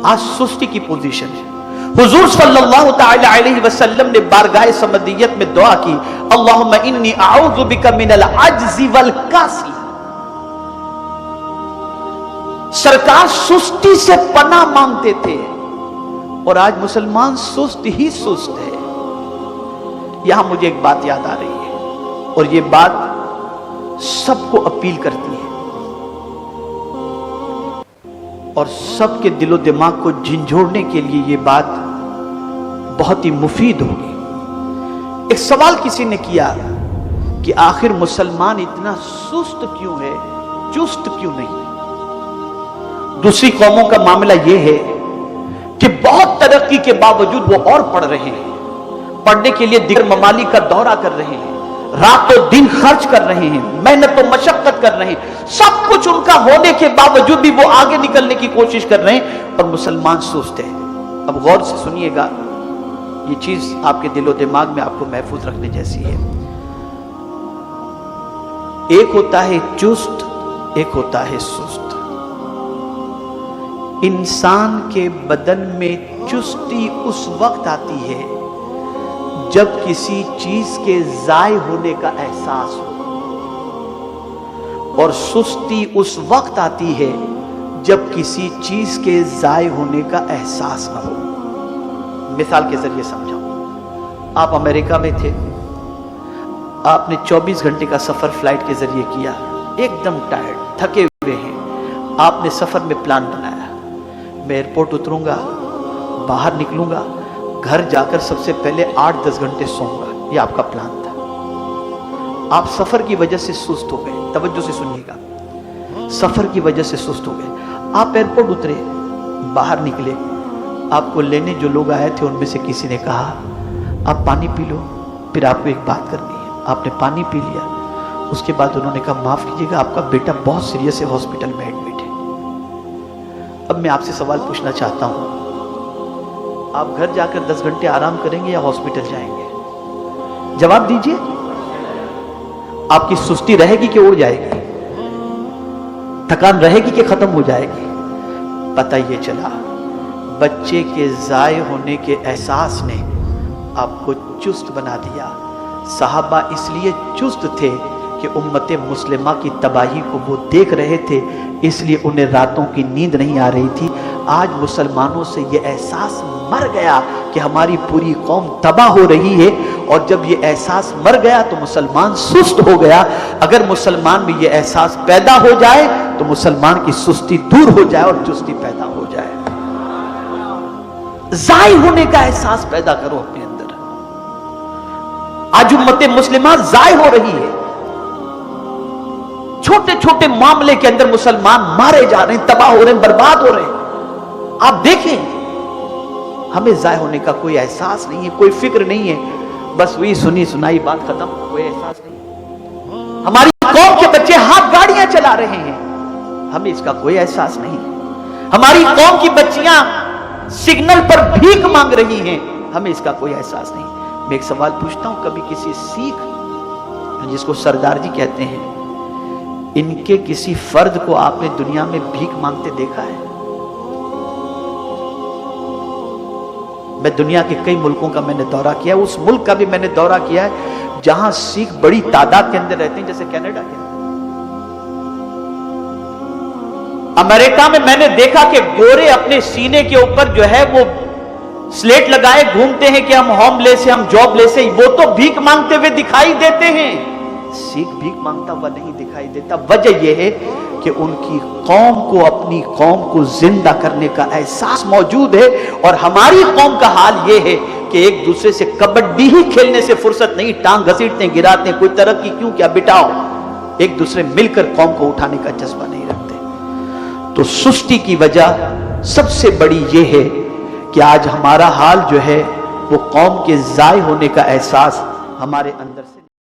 आज सुस्ती की पोजीशन है। हुजूर सल्लल्लाहु तआला अलैहि वसल्लम ने बारगाह समदियत में दुआ की, अल्लाहुम्मा इन्नी अऊज़ु बिका मिनल अज्ज़ि वल कासल। सरकार सुस्ती से पनाह मांगते थे और आज मुसलमान सुस्त ही सुस्त है। यहां मुझे एक बात याद आ रही है और ये बात सबको अपील करती है और सबके दिलो दिमाग को झंझोड़ने के लिए ये बात बहुत ही मुफीद होगी। एक सवाल किसी ने किया कि आखिर मुसलमान इतना सुस्त क्यों है, चुस्त क्यों नहीं। दूसरी कौमों का मामला यह है कि बहुत तरक्की के बावजूद वो और पढ़ रहे हैं, पढ़ने के लिए दिगर ममालिक का दौरा कर रहे हैं, रातों दिन खर्च कर रहे हैं, मेहनत और मशक्कत कर रहे हैं, सब कुछ उनका होने के बावजूद भी वो आगे निकलने की कोशिश कर रहे हैं और मुसलमान सुस्त है। अब गौर से सुनिएगा, ये चीज आपके दिलो दिमाग में आपको महफूज रखने जैसी है। एक होता है चुस्त, एक होता है सुस्त। इंसान के बदन में चुस्ती उस वक्त आती है जब किसी चीज के जाय होने का एहसास हो, और सुस्ती उस वक्त आती है जब किसी चीज के जाय होने का एहसास न हो। मिसाल के जरिए समझाऊं, आप अमेरिका में थे, आपने 24 घंटे का सफर फ्लाइट के जरिए किया, एकदम टायर्ड, थके हुए हैं। आपने सफर में प्लान बनाया, मैं एयरपोर्ट उतरूंगा, बाहर निकलूंगा, घर जाकर सबसे पहले 8-10 घंटे सोऊंगा, ये आपका प्लान था। आप सफर की वजह से सुस्त हो गए, तवज्जो से सुनिएगा, सफर की वजह से सुस्त हो गए। आप एयरपोर्ट उतरे, बाहर निकले, आपको लेने जो लोग आए थे उनमें से किसी ने कहा आप पानी पी लो, फिर आपको एक बात करनी है। आपने पानी पी लिया, उसके बाद उन्होंने कहा माफ कीजिएगा आपका बेटा बहुत सीरियस है, हॉस्पिटल में एडमिट है। अब मैं आपसे सवाल पूछना चाहता हूं, आप घर जाकर 10 घंटे आराम करेंगे या हॉस्पिटल जाएंगे? जवाब दीजिए। आपकी सुस्ती रहेगी कि उड़ जाएगी? थकान रहेगी कि खत्म हो जाएगी? पता ये चला, बच्चे के जाय होने के एहसास ने आपको चुस्त बना दिया। सहाबा इसलिए चुस्त थे कि उम्मते मुस्लिमा की तबाही को वो देख रहे थे, इसलिए उन्हें रातों की नींद नहीं आ रही थी। आज मुसलमानों से ये एहसास मर गया कि हमारी पूरी कौम तबाह हो रही है, और जब ये एहसास मर गया तो मुसलमान सुस्त हो गया। अगर मुसलमान में ये एहसास पैदा हो जाए तो मुसलमान की सुस्ती दूर हो जाए और चुस्ती पैदा हो जाए। जाय होने का एहसास पैदा करो अपने अंदर। आज उम्मते मुस्लिमा जाय हो रही है, छोटे छोटे मामले के अंदर मुसलमान मारे जा रहे हैं, तबाह हो रहे हैं, बर्बाद हो रहे हैं। आप देखें, हमें जाय होने का कोई एहसास नहीं है, कोई फिक्र नहीं है, बस वही सुनी सुनाई बात खत्म, कोई एहसास नहीं। हमारी कौम के बच्चे हाथ गाड़ियां चला रहे हैं, हमें इसका कोई एहसास नहीं। हमारी कौम की बच्चियां सिग्नल पर भीख मांग रही हैं, हमें इसका कोई एहसास नहीं। मैं एक सवाल पूछता हूं, कभी किसी सिख जिसको सरदार जी कहते हैं, इनके किसी फर्द को आपने दुनिया में भीख मांगते देखा है? मैं दुनिया के कई मुल्कों का मैंने दौरा किया, उस मुल्क का भी मैंने दौरा किया है जहां सिख बड़ी तादाद के अंदर रहते हैं, जैसे कनाडा के अंदर। अमेरिका में मैंने देखा कि गोरे अपने सीने के ऊपर जो है वो स्लेट लगाए घूमते हैं कि हम होमलेस हैं, हम जॉबलेस हैं। वो तो भीख मांगते हुए दिखाई देते हैं, सिख भीख मांगता हुआ नहीं दिखाई देता। वजह यह है कि उनकी कौम को, अपनी कौम को जिंदा करने का एहसास मौजूद है। और हमारी कौम का हाल यह है कि एक दूसरे से कबड्डी ही खेलने से फुर्सत नहीं, टांग घसीटते गिराते, कोई तरक्की क्यों क्या बिटाओ, एक दूसरे मिलकर कौम को उठाने का जज्बा नहीं रखते। तो सुस्ती की वजह सबसे बड़ी यह है कि आज हमारा हाल जो है वो कौम के जाय होने का एहसास हमारे अंदर